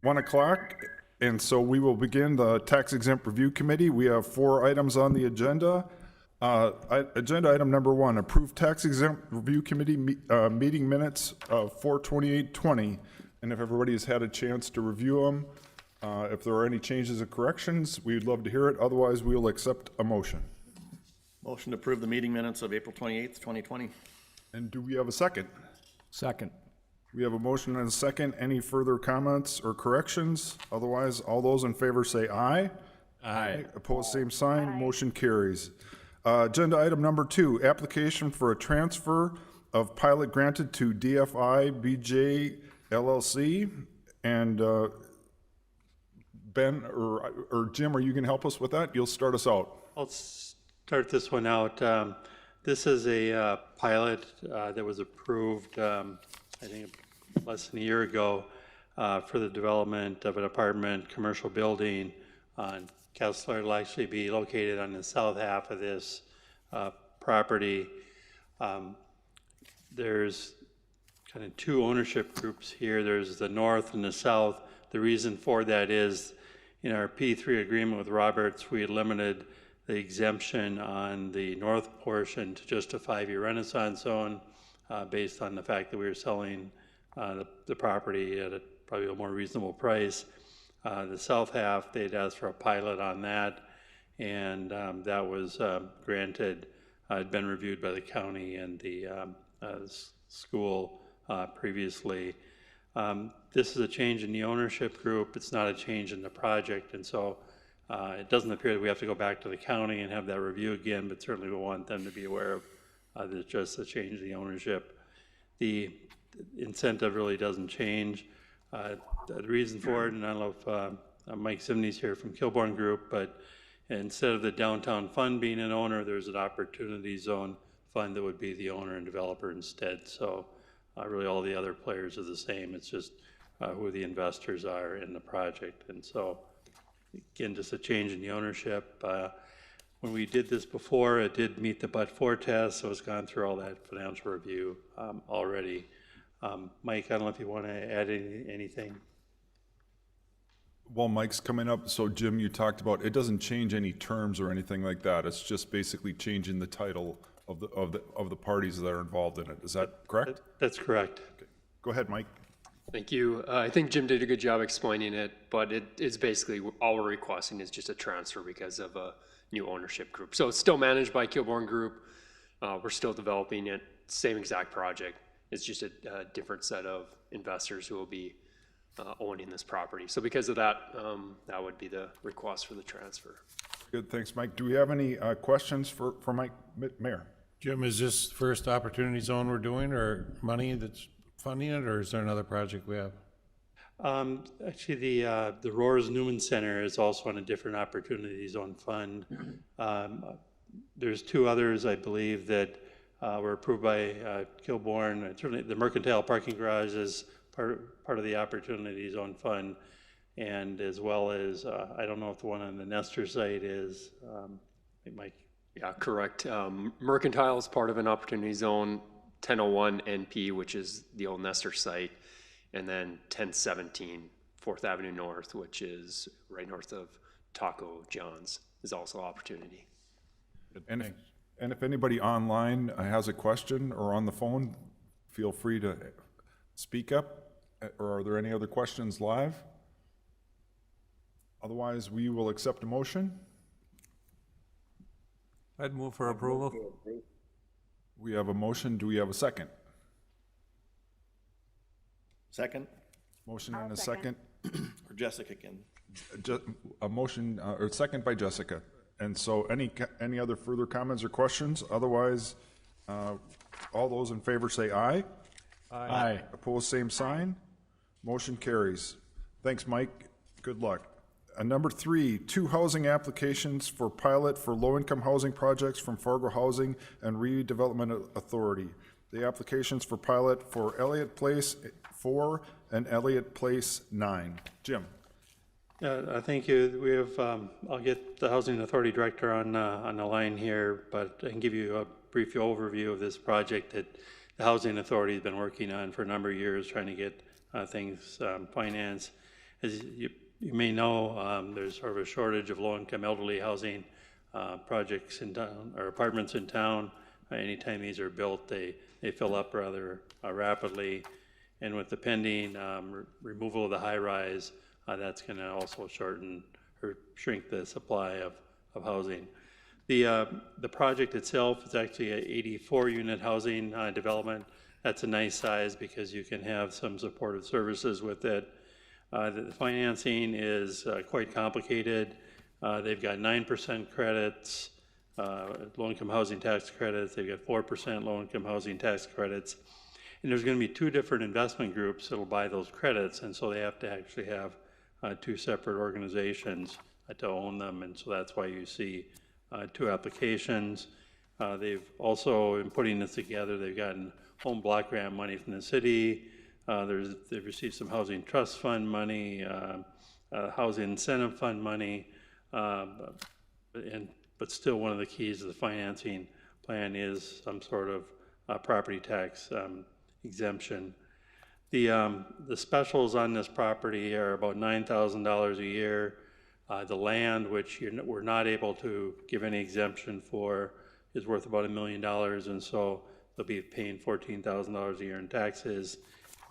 1 o'clock, and so we will begin the Tax Exempt Review Committee. We have 4 items on the agenda. Agenda item number 1, approve Tax Exempt Review Committee meeting minutes of 4/28/20. And if everybody has had a chance to review them, if there are any changes or corrections, we'd love to hear it. Otherwise, we will accept a motion. Motion to approve the meeting minutes of April 28th, 2020. And do we have a second? Second. We have a motion and a second. Any further comments or corrections? Otherwise, all those in favor say aye. Aye. Opposed, same sign. Motion carries. Agenda item number 2, application for a transfer of pilot granted to DFI BJ LLC. And Ben or Jim, are you going to help us with that? You'll start us out. I'll start this one out. This is a pilot that was approved, I think, less than a year ago for the development of an apartment commercial building on Kessler. It'll actually be located on the south half of this property. There's kind of 2 ownership groups here. There's the north and the south. The reason for that is in our P3 agreement with Roberts, we had limited the exemption on the north portion to just a 5-year Renaissance zone based on the fact that we were selling the property at probably a more reasonable price. The south half, they'd asked for a pilot on that, and that was granted. Had been reviewed by the county and the school previously. This is a change in the ownership group. It's not a change in the project, and so it doesn't appear that we have to go back to the county and have that review again, but certainly we want them to be aware of that it's just a change in the ownership. The incentive really doesn't change. The reason for it, and I don't know if Mike Simney's here from Kilbourne Group, but instead of the downtown fund being an owner, there's an opportunity zone fund that would be the owner and developer instead. So really all the other players are the same. It's just who the investors are in the project. And so again, just a change in the ownership. When we did this before, it did meet the but-for test, so it's gone through all that financial review already. Mike, I don't know if you want to add anything. While Mike's coming up, so Jim, you talked about, it doesn't change any terms or anything like that. It's just basically changing the title of the parties that are involved in it. Is that correct? That's correct. Okay. Go ahead, Mike. Thank you. I think Jim did a good job explaining it, but it's basically all we're requesting is just a transfer because of a new ownership group. So it's still managed by Kilbourne Group. We're still developing it, same exact project. It's just a different set of investors who will be owning this property. So because of that, that would be the request for the transfer. Good, thanks, Mike. Do we have any questions for Mike, Mayor? Jim, is this first opportunity zone we're doing, or money that's funding it, or is there another project we have? Actually, the Roars Newman Center is also on a different opportunity zone fund. There's 2 others, I believe, that were approved by Kilbourne. Certainly, the Mercantile Parking Garage is part of the opportunity zone fund, and as well as I don't know if the one on the Nestor site is. Mike. Yeah, correct. Mercantile is part of an opportunity zone, 1001 NP, which is the old Nestor site, and then 1017 4th Avenue North, which is right north of Taco John's, is also opportunity. And if anybody online has a question or on the phone, feel free to speak up. Or are there any other questions live? Otherwise, we will accept a motion. I'd move for approval. We have a motion. Do we have a second? Second, Motion and a second. or Jessica can. A motion or second by Jessica. And so any other further comments or questions? Otherwise, all those in favor say aye. Aye. Opposed, same sign. Motion carries. Thanks, Mike. Good luck. Number 3, 2 housing applications for pilot for low-income housing projects from Fargo Housing and Redevelopment Authority. The applications for pilot for Elliott Place 4 and Elliott Place 9. Jim. Thank you. We have, I'll get the Housing Authority Director on the line here, but I can give you a brief overview of this project that the Housing Authority has been working on for a number of years, trying to get things financed. As you may know, there's sort of a shortage of low-income elderly housing projects in town, or apartments in town. Anytime these are built, they fill up rather rapidly. And with the pending removal of the high-rise, that's going to also shorten or shrink the supply of housing. The project itself is actually an 84-unit housing development. That's a nice size because you can have some supportive services with it. The financing is quite complicated. They've got 9% credits, low-income housing tax credits. They've got 4% low-income housing tax credits. And there's going to be two different investment groups that will buy those credits, and so they have to actually have two separate organizations to own them, and so that's why you see two applications. They've also, in putting this together, they've gotten home block grant money from the city. They've received some housing trust fund money, housing incentive fund money, but still one of the keys of the financing plan is some sort of property tax exemption. The specials on this property are about $9,000 a year. The land, which we're not able to give any exemption for, is worth about $1 million, and so they'll be paying $14,000 a year in taxes.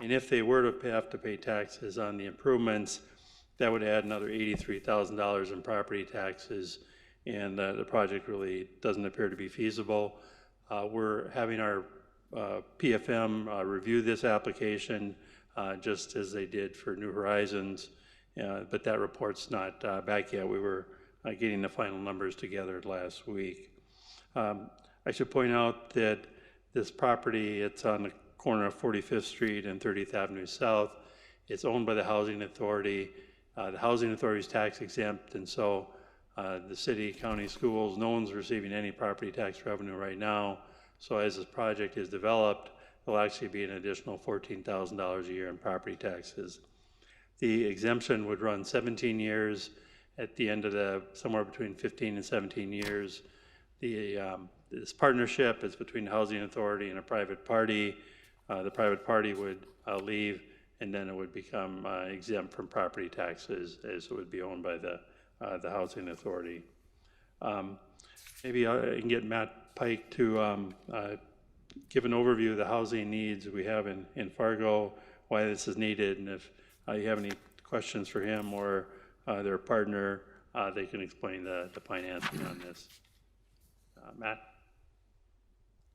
And if they were to have to pay taxes on the improvements, that would add another $83,000 in property taxes, and the project really doesn't appear to be feasible. We're having our PFM review this application just as they did for New Horizons, but that report's not back yet. We were getting the final numbers together last week. I should point out that this property, it's on the corner of 45th Street and 30th Avenue South. It's owned by the Housing Authority. The Housing Authority is tax exempt, and so the city, county, schools, no one's receiving any property tax revenue right now. So as this project is developed, there'll actually be an additional $14,000 a year in property taxes. The exemption would run 17 years. At the end of somewhere between 15 and 17 years, this partnership is between the Housing Authority and a private party. The private party would leave, and then it would become exempt from property taxes, as it would be owned by the Housing Authority. Maybe I can get Matt Pike to give an overview of the housing needs we have in Fargo, why this is needed, and if you have any questions for him or their partner, they can explain the financing on this. Matt?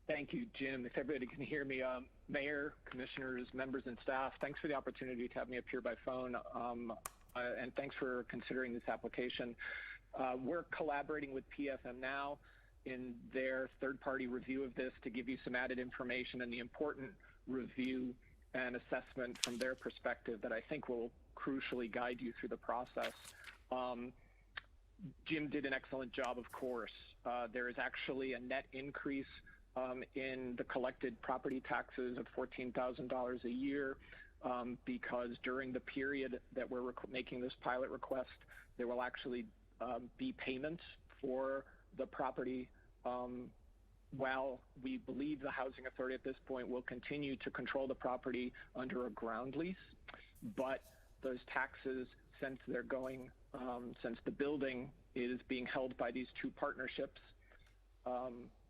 Thank you, Jim. If everybody can hear me, Mayor, Commissioners, members, and staff, thanks for the opportunity to have me up here by phone, and thanks for considering this application. We're collaborating with PFM now in their third-party review of this to give you some added information and the important review and assessment from their perspective that I think will crucially guide you through the process. Jim did an excellent job, of course. There is actually a net increase in the collected property taxes of $14,000 a year because during the period that we're making this pilot request, there will actually be payments for the property while we believe the Housing Authority at this point will continue to control the property under a ground lease. But those taxes, since they're going, since the building is being held by these two partnerships,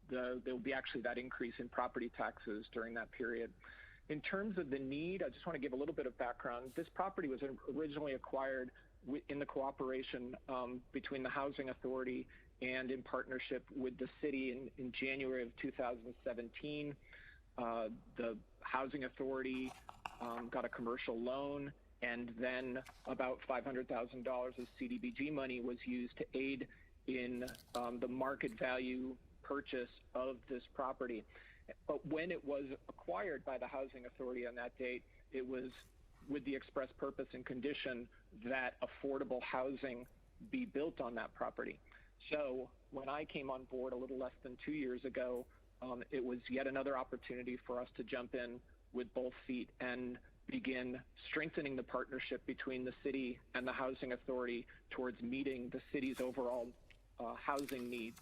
there'll be actually that increase in property taxes during that period. In terms of the need, I just want to give a little bit of background. This property was originally acquired in the cooperation between the Housing Authority and in partnership with the city in January of 2017. The Housing Authority got a commercial loan, and then about $500,000 of CDBG money was used to aid in the market value purchase of this property. But when it was acquired by the Housing Authority on that date, it was with the express purpose and condition that affordable housing be built on that property. So when I came on board a little less than 2 years ago, it was yet another opportunity for us to jump in with both feet and begin strengthening the partnership between the city and the Housing Authority towards meeting the city's overall housing needs.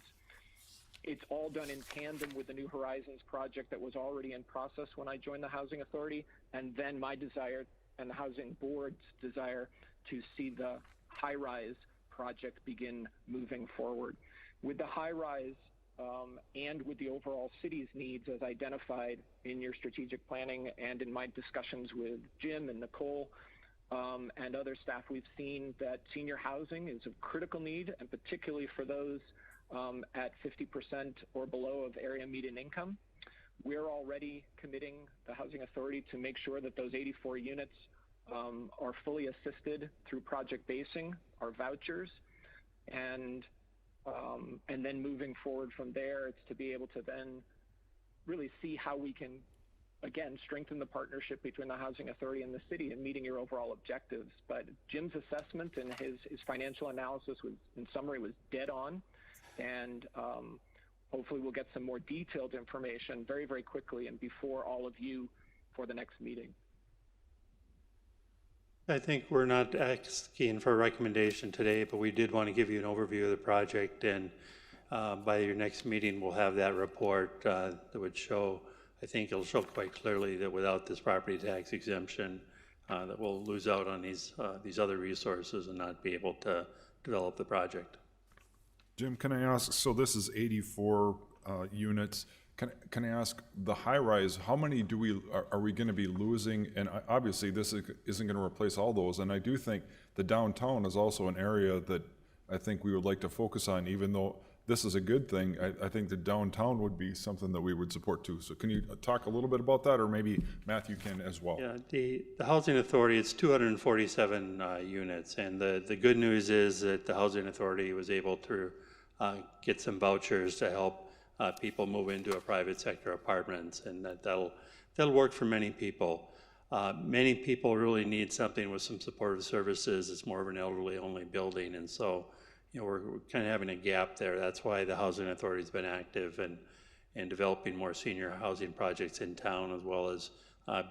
It's all done in tandem with the New Horizons project that was already in process when I joined the Housing Authority, and then my desire and the Housing Board's desire to see the high-rise project begin moving forward. With the high-rise and with the overall city's needs as identified in your strategic planning and in my discussions with Jim and Nicole and other staff, we've seen that senior housing is of critical need, and particularly for those at 50% or below of area median income. We're already committing the Housing Authority to make sure that those 84 units are fully assisted through project basing, our vouchers, and then moving forward from there, it's to be able to then really see how we can, again, strengthen the partnership between the Housing Authority and the city in meeting your overall objectives. But Jim's assessment and his financial analysis was, in summary, was dead on, and hopefully we'll get some more detailed information very, very quickly and before all of you for the next meeting. I think we're not asking for a recommendation today, but we did want to give you an overview of the project, and by your next meeting, we'll have that report that would show, I think it'll show quite clearly that without this property tax exemption, that we'll lose out on these other resources and not be able to develop the project. Jim, can I ask, so this is 84 units. Can I ask, the high-rise, how many are we going to be losing? And obviously, this isn't going to replace all those. And I do think the downtown is also an area that I think we would like to focus on, even though this is a good thing. I think the downtown would be something that we would support too. So can you talk a little bit about that, or maybe Matthew can as well? Yeah, the Housing Authority, it's 247 units. And the good news is that the Housing Authority was able to get some vouchers to help people move into a private sector apartments, and that'll work for many people. Many people really need something with some supportive services. It's more of an elderly-only building, and so we're kind of having a gap there. That's why the Housing Authority's been active in developing more senior housing projects in town, as well as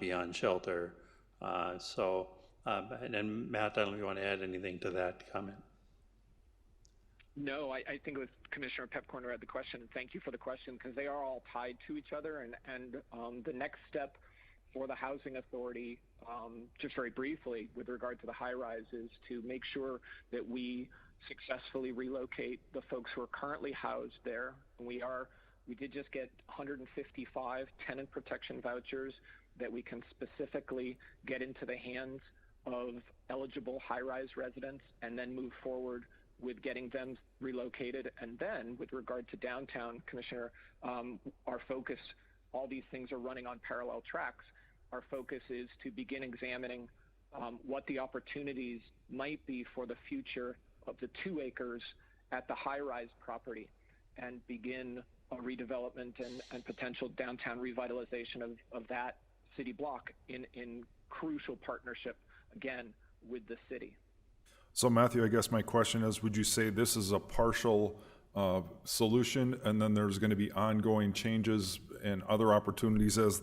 beyond shelter. And then Matt, I don't know if you want to add anything to that comment. No, I think it was Commissioner Pepcorn who had the question. Thank you for the question, because they are all tied to each other. And the next step for the Housing Authority, just very briefly, with regard to the high-rise, is to make sure that we successfully relocate the folks who are currently housed there. And we did just get 155 tenant protection vouchers that we can specifically get into the hands of eligible high-rise residents and then move forward with getting them relocated. And then with regard to downtown, Commissioner, our focus, all these things are running on parallel tracks. Our focus is to begin examining what the opportunities might be for the future of the 2 acres at the high-rise property, and begin a redevelopment and potential downtown revitalization of that city block in crucial partnership, again, with the city. So Matthew, I guess my question is, would you say this is a partial solution, and then there's going to be ongoing changes and other opportunities as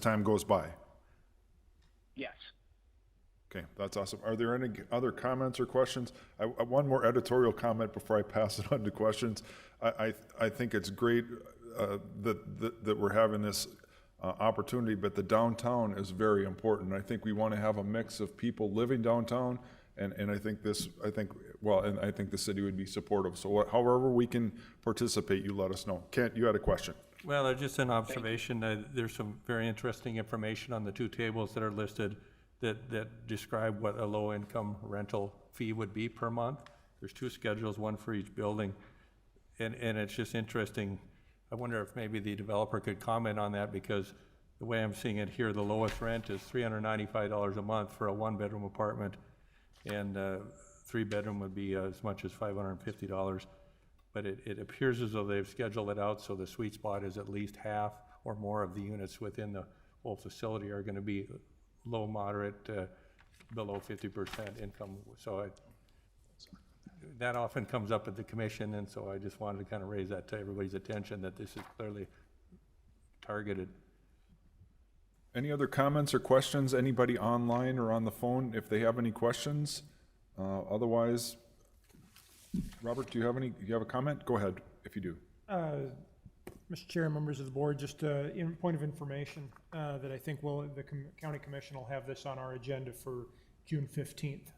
time goes by? Yes. Okay, that's awesome. Are there any other comments or questions? One more editorial comment before I pass it on to questions. I think it's great that we're having this opportunity, but the downtown is very important. I think we want to have a mix of people living downtown. And I think I think the city would be supportive. So however we can participate, you let us know. Kent, you had a question. Well, just an observation. There's some very interesting information on the 2 tables that are listed that describe what a low-income rental fee would be per month. There's 2 schedules, one for each building. And it's just interesting. I wonder if maybe the developer could comment on that, because the way I'm seeing it here, the lowest rent is $395 a month for a 1-bedroom apartment. And 3-bedroom would be as much as $550. But it appears as though they've scheduled it out so the sweet spot is at least half or more of the units within the whole facility are going to be low, moderate, below 50% income. So that often comes up at the commission, and so I just wanted to kind of raise that to everybody's attention, that this is clearly targeted. Any other comments or questions? Anybody online or on the phone, if they have any questions? Otherwise, Robert, do you have a comment? Go ahead, if you do. Mr. Chair, members of the board, just in point of information that I think the county commission will have this on our agenda for June 15th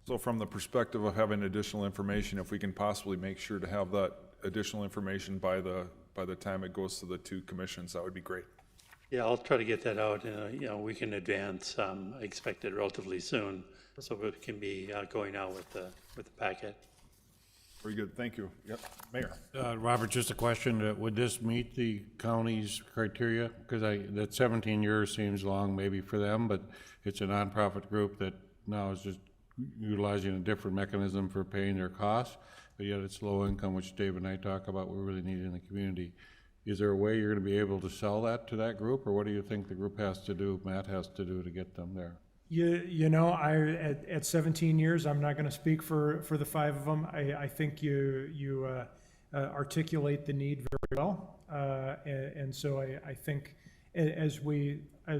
So from the perspective of having additional information, if we can possibly make sure to have that additional information by the time it goes to the two commissions, that would be great. Yeah, I'll try to get that out in a week in advance. I expect it relatively soon, so it can be going out with the packet. Very good, thank you. Yep, Mayor. Robert, just a question, would this meet the county's criteria? Because that 17 years seems long maybe for them, but it's a nonprofit group that now is just utilizing a different mechanism for paying their costs, but yet it's low income, which Dave and I talk about, we really need in the community. Is there a way you're gonna be able to sell that to that group, or what do you think the group has to do, Matt has to do to get them there? You know, at 17 years, I'm not gonna speak for the five of them. I think you articulate the need very well. And so I think as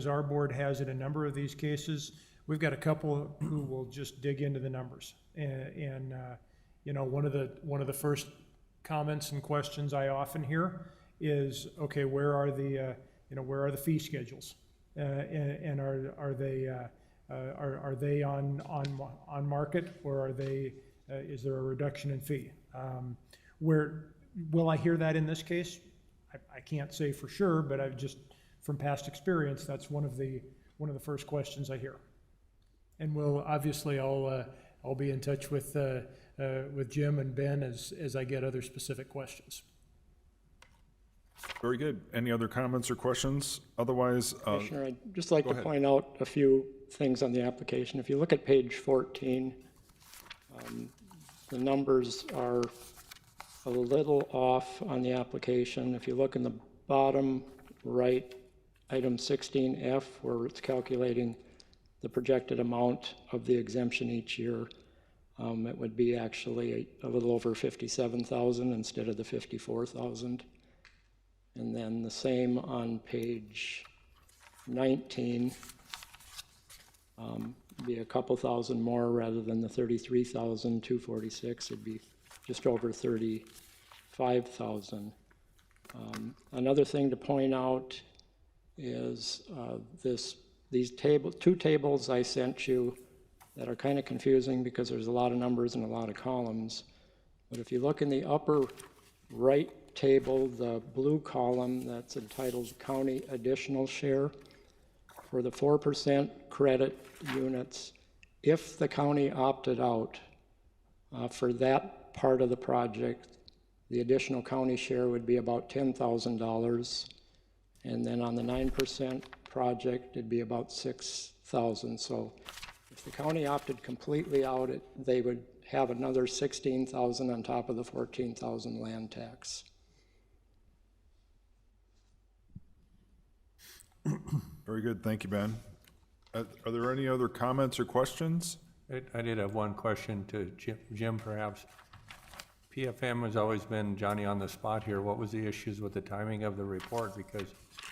our board has in a number of these cases, we've got a couple who will just dig into the numbers. And you know, one of the first comments and questions I often hear is, okay, where are the fee schedules? And are they on market, or is there a reduction in fee? Where will I hear that in this case? I can't say for sure, but I've just, from past experience, that's one of the first questions I hear. And I'll be in touch with Jim and Ben as I get other specific questions. Very good. Any other comments or questions? Otherwise, Commissioner, I'd just like go to ahead. point out a few things on the application. If you look at page 14, the numbers are a little off on the application. If you look in the bottom right, item 16F, where it's calculating the projected amount of the exemption each year, it would be actually a little over 57,000 instead of the 54,000. And then the same on page 19, be a couple thousand more rather than the 33,246. It'd be just over 35,000. Another thing to point out is these two tables I sent you that are kind of confusing because there's a lot of numbers and a lot of columns. But if you look in the upper right table, the blue column that's entitled County Additional Share, for the 4% credit units, if the county opted out for that part of the project, the additional county share would be about $10,000. And then on the 9% project, it'd be about $6,000. So if the county opted completely out, they would have another $16,000 on top of the $14,000 land tax. very good. Thank you, Ben. Are there any other comments or questions? I did have one question to Jim, perhaps. PFM has always been Johnny on the spot here. What was the issues with the timing of the report? Because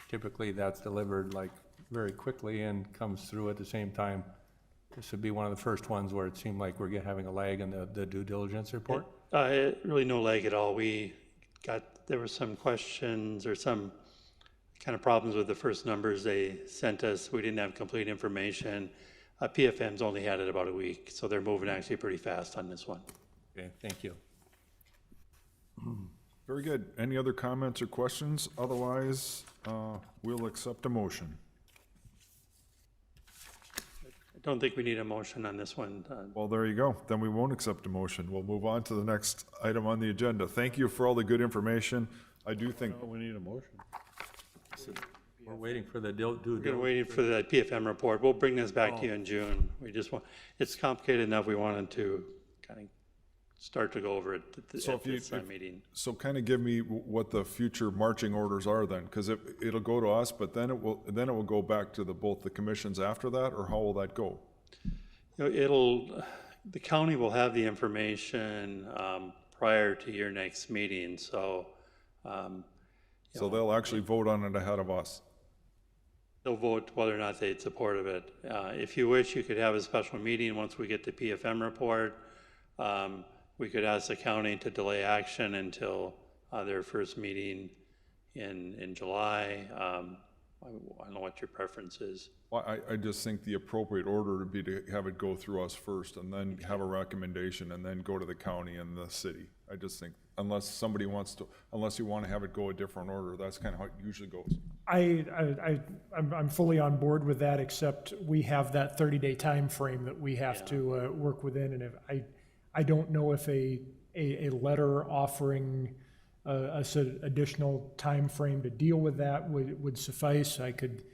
typically that's delivered like very quickly and comes through at the same time. This would be one of the first ones where it seemed like we're having a lag in the due diligence report. Really no lag at all. There were some questions or some kind of problems with the first numbers they sent us. We didn't have complete information. PFM's only had it about a week, so they're moving actually pretty fast on this one. Okay, thank you. Very good. Any other comments or questions? Otherwise, we'll accept a motion. I don't think we need a motion on this one. Well, there you go. Then we won't accept a motion. We'll move on to the next item on the agenda. Thank you for all the good information. I do think, Oh, we need a motion. We're waiting for the due We're diligence. waiting for the PFM report. We'll bring this back to you in June. It's complicated enough. We wanted to kind of start to go over it at this meeting. so kind of give me what the future marching orders are then, because it'll go to us, but then it will go back to both the commissions after that, or how will that go? The county will have the information prior to your next meeting, so. So they'll actually vote on it ahead of us. They'll vote whether or not they'd support of it. If you wish, you could have a special meeting once we get the PFM report. We could ask the county to delay action until their first meeting in July. I don't know what your preference is. Well, I just think the appropriate order would be to have it go through us first and then have a recommendation and then go to the county and the city. I just think, unless you want to have it go a different order, that's kind of how it usually goes. I'm fully on board with that, except we have that 30-day time frame that we have to work within, and if I don't know if a letter offering us an additional time frame to deal with that would suffice. I could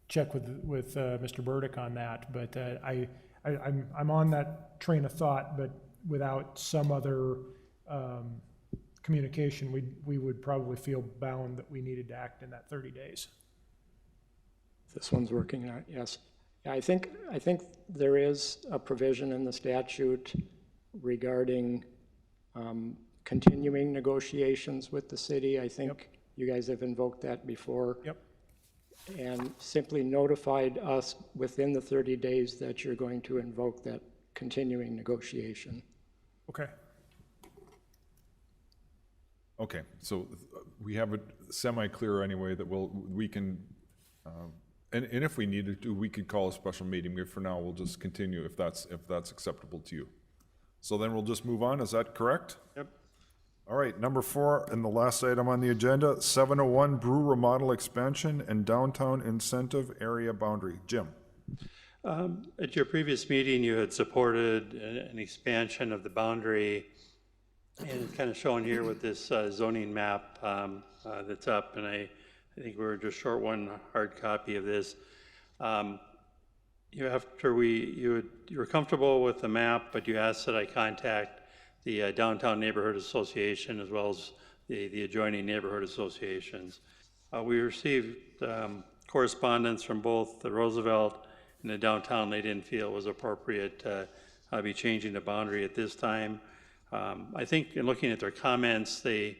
check with Mr. Burdick on that, but I'm on that train of thought, but without some other communication, we would probably feel bound that we needed to act in that 30 days. This one's working out, yes. I think there is a provision in the statute regarding continuing negotiations with the city. I think you guys have invoked that before. Yep. And simply notified us within the 30 days that you're going to invoke that continuing negotiation. Okay. Okay, so we have it semi-clear anyway that we can, and if we needed to, we could call a special meeting. For now, we'll just continue if that's acceptable to you. So then we'll just move on, is that correct? Yep. All right, number 4, and the last item on the agenda, 701 Brew Remodel Expansion and Downtown Incentive Area Boundary. Jim? At your previous meeting, you had supported an expansion of the boundary, and it's kind of shown here with this zoning map that's up, and I think we were just short one hard copy of this. You were comfortable with the map, but you asked that I contact the Downtown Neighborhood Association as well as the adjoining neighborhood associations. We received correspondence from both the Roosevelt and the downtown. They didn't feel it was appropriate to be changing the boundary at this time. I think in looking at their comments, they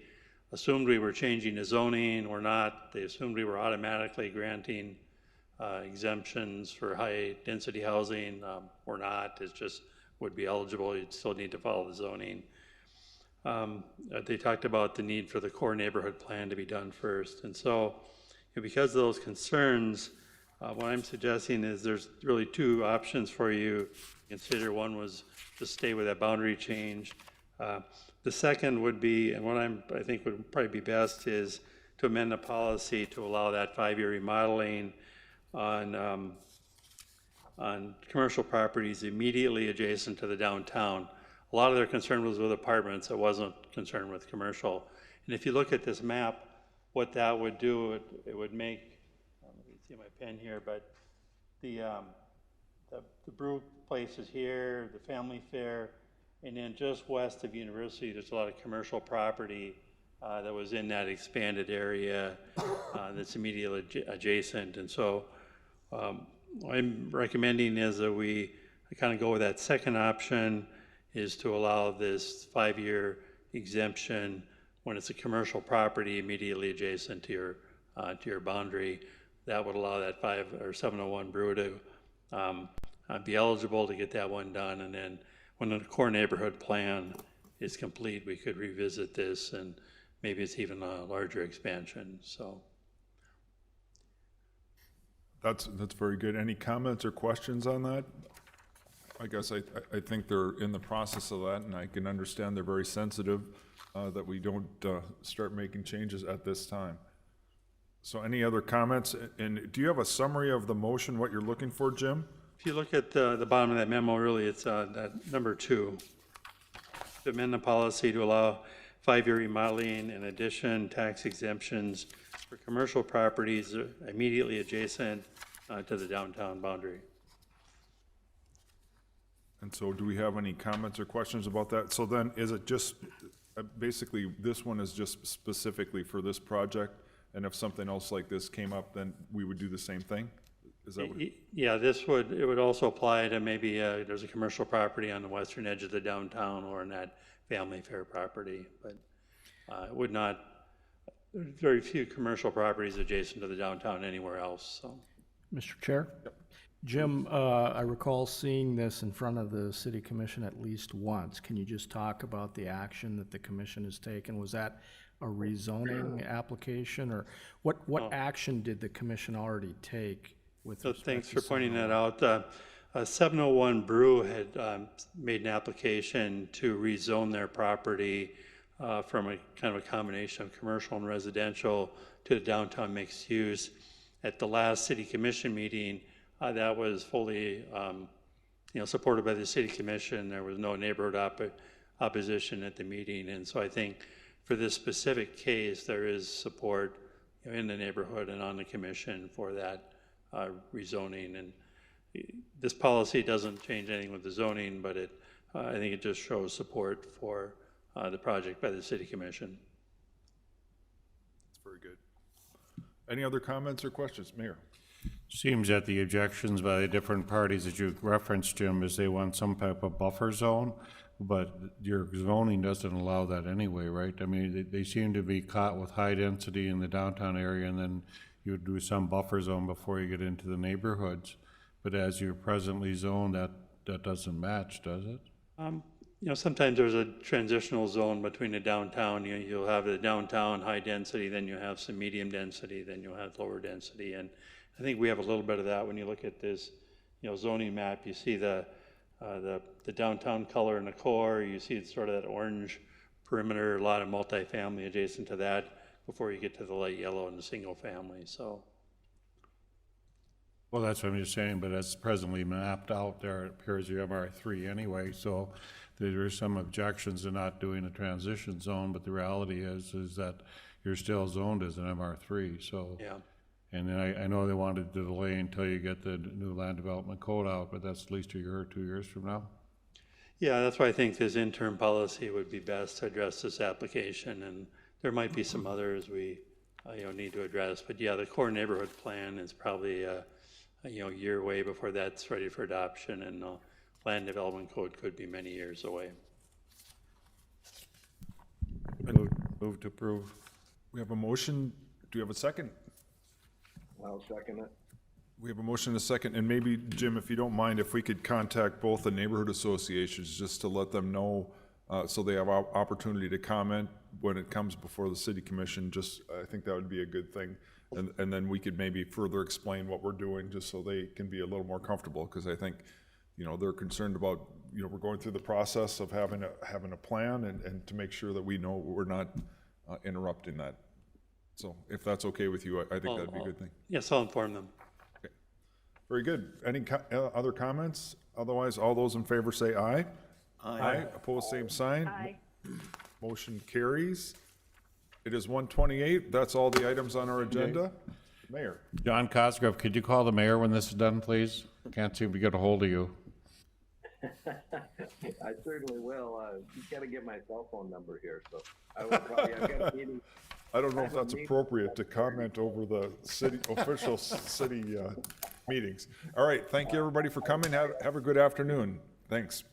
assumed we were changing the zoning. We're not. They assumed we were automatically granting exemptions for high-density housing. We're not. It just would be eligible. You'd still need to follow the zoning. They talked about the need for the core neighborhood plan to be done first. And so, because of those concerns, what I'm suggesting is there's really 2 options for you to consider. One was to stay with that boundary change. The second would be, and what I think would probably be best, is to amend the policy to allow that 5-year remodeling on commercial properties immediately adjacent to the downtown. A lot of their concern was with apartments. It wasn't concerned with commercial. And if you look at this map, what that would do, it would make, let me see my pen here, but the brew place is here, the family fair, and then just west of University, there's a lot of commercial property that was in that expanded area that's immediately adjacent. And so what I'm recommending is that we kind of go with that second option, is to allow this 5-year exemption when it's a commercial property immediately adjacent to your boundary. That would allow that 701 brew to be eligible to get that one done, and then when the core neighborhood plan is complete, we could revisit this, and maybe it's even a larger expansion. So That's very good. Any comments or questions on that? I guess I think they're in the process of that, and I can understand they're very sensitive that we don't start making changes at this time. So any other comments? And do you have a summary of the motion, what you're looking for, Jim? if you look at the bottom of that memo, really, it's that number 2. To amend the policy to allow 5-year remodeling, in addition, tax exemptions for commercial properties immediately adjacent to the downtown boundary. And so do we have any comments or questions about that? So then, is it just, basically, this one is just specifically for this project, and if something else like this came up, then we would do the same thing? Is that what? Yeah, it would also apply to maybe there's a commercial property on the western edge of the downtown or in that family fair property, but it would not, there's very few commercial properties adjacent to the downtown anywhere else, so. Mr. Chair? Yep. Jim, I recall seeing this in front of the city commission at least once. Can you just talk about the action that the commission has taken? Was that a rezoning application, or what action did the commission already take with So respect thanks to for pointing that 701? out. 701 Brew had made an application to rezone their property from a kind of a combination of commercial and residential to the downtown mixed use. At the last city commission meeting, that was fully supported by the city commission. There was no neighborhood opposition at the meeting. And so I think for this specific case, there is support in the neighborhood and on the commission for that rezoning. And this policy doesn't change anything with the zoning, but I think it just shows support for the project by the city commission. That's very good. Any other comments or questions? Mayor? Seems that the objections by the different parties that you referenced, Jim, is they want some type of buffer zone, but your zoning doesn't allow that anyway, right? I mean, they seem to be caught with high density in the downtown area, and then you would do some buffer zone before you get into the neighborhoods. But as you're presently zoned, that doesn't match, does it? Sometimes there's a transitional zone between the downtown. You'll have the downtown high density, then you have some medium density, then you'll have lower density. And I think we have a little bit of that when you look at this, zoning map. You see the downtown color in the core. You see sort of that orange perimeter, a lot of multifamily adjacent to that before you get to the light yellow and the single family. So. Well, that's what I'm just saying, but as presently mapped out there, it appears you have R3 anyway, so there are some objections to not doing a transition zone, but the reality is that you're still zoned as an MR3, so. Yeah. And then I know they wanted to delay until you get the new land development code out, but that's at least a year or 2 years from now. Yeah, that's why I think this interim policy would be best to address this application, and there might be some others we need to address. But yeah, the core neighborhood plan is probably a year away before that's ready for adoption, and the land development code could be many years away. Move to approve. We have a motion. Do you have a second? I'll second it. We have a motion and a second, and maybe, Jim, if you don't mind, if we could contact both the neighborhood associations just to let them know, so they have opportunity to comment when it comes before the city commission. I think that would be a good thing. And then we could maybe further explain what we're doing, just so they can be a little more comfortable, because I think, they're concerned about, we're going through the process of having a plan, and to make sure that we know we're not interrupting that. So if that's okay with you, I think that'd be a good thing. Yes, I'll inform them. Okay. Very good. Any other comments? Otherwise, all those in favor say aye. Aye. Opposed, same sign. Aye. Motion carries. It is 1:28. That's all the items on our agenda. Mayor. John Cosgrove, could you call the mayor when this is done, please? Can't seem to get a hold of you. I certainly will. You gotta get my cell phone number here, so I will probably, I've got a meeting. I don't know if that's appropriate to comment over the city, official city meetings. All right, thank you, everybody, for coming. Have a good afternoon. Thanks.